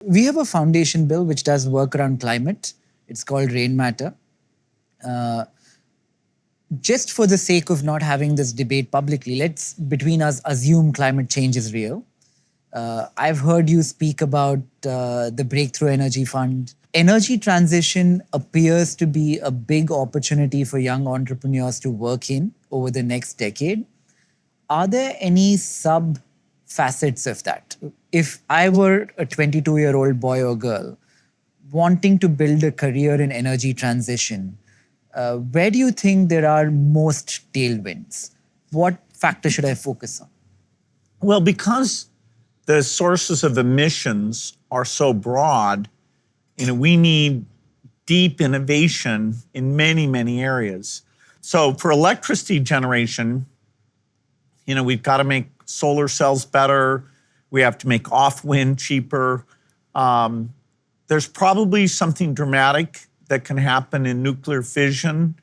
We have a foundation bill which does work around climate. It's called Rain Matter. Uh, just for the sake of not having this debate publicly, let's between us assume climate change is real. I've heard you speak about the Breakthrough Energy Fund. Energy transition appears to be a big opportunity for young entrepreneurs to work in over the next decade. Are there any sub facets of that? If I were a 22-year-old boy or girl wanting to build a career in energy transition, where do you think there are most tailwinds? What factor should I focus on? Well, because the sources of emissions are so broad, we need deep innovation in many, many areas. So for electricity generation, we've got to make solar cells better. We have to make off-wind cheaper. There's probably something dramatic that can happen in nuclear fission.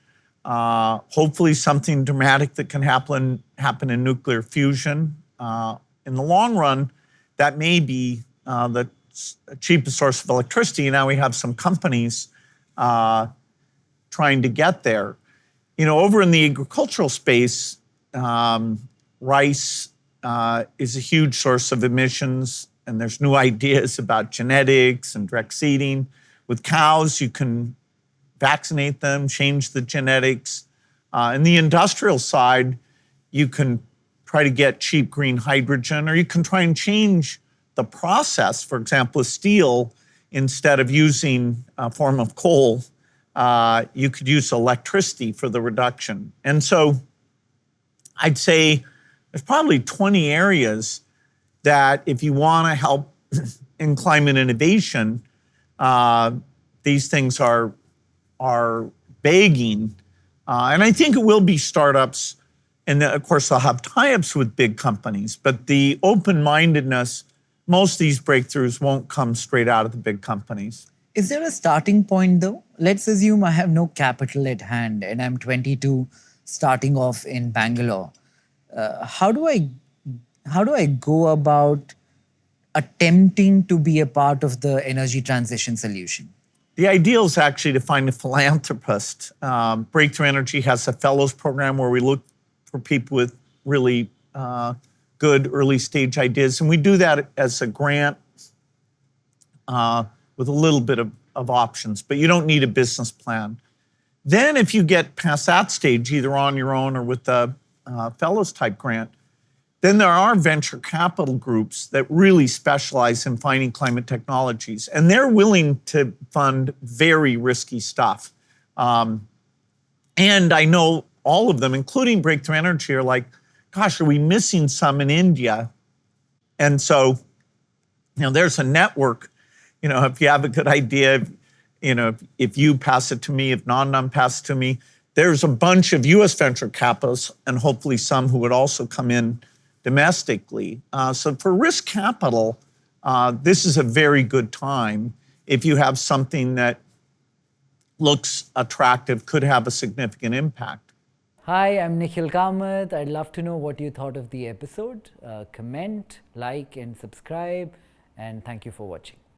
Hopefully something dramatic that can happen in nuclear fusion. In the long run, that may be the cheapest source of electricity. Now we have some companies trying to get there. Over in the agricultural space, rice is a huge source of emissions, and there's new ideas about genetics and direct seeding. With cows, you can vaccinate them, change the genetics. In the industrial side, you can try to get cheap green hydrogen, or you can try and change the process. For example, steel, instead of using a form of coal, you could use electricity for the reduction. And so I'd say there's probably 20 areas that if you want to help in climate innovation, these things are begging. And I think it will be startups, and of course they'll have tie-ups with big companies, but the open-mindedness, most of these breakthroughs won't come straight out of the big companies. Is there a starting point though? Let's assume I have no capital at hand and I'm 22 starting off in Bangalore. How do I go about attempting to be a part of the energy transition solution? The ideal is actually to find a philanthropist. Breakthrough Energy has a fellows program where we look for people with really good early stage ideas. And we do that as a grant with a little bit of options, but you don't need a business plan. Then if you get past that stage, either on your own or with the fellows type grant, then there are venture capital groups that really specialize in finding climate technologies, and they're willing to fund very risky stuff. And I know all of them, including Breakthrough Energy, are like, gosh, are we missing some in India? And so, there's a network. If you have a good idea, if you pass it to me, if Nandan pass it to me, there's a bunch of US venture capitalists and hopefully some who would also come in domestically. So for risk capital, this is a very good time if you have something that looks attractive, could have a significant impact. Hi, I'm Nikhil Kamath. I'd love to know what you thought of the episode. Comment, like, and subscribe. And thank you for watching.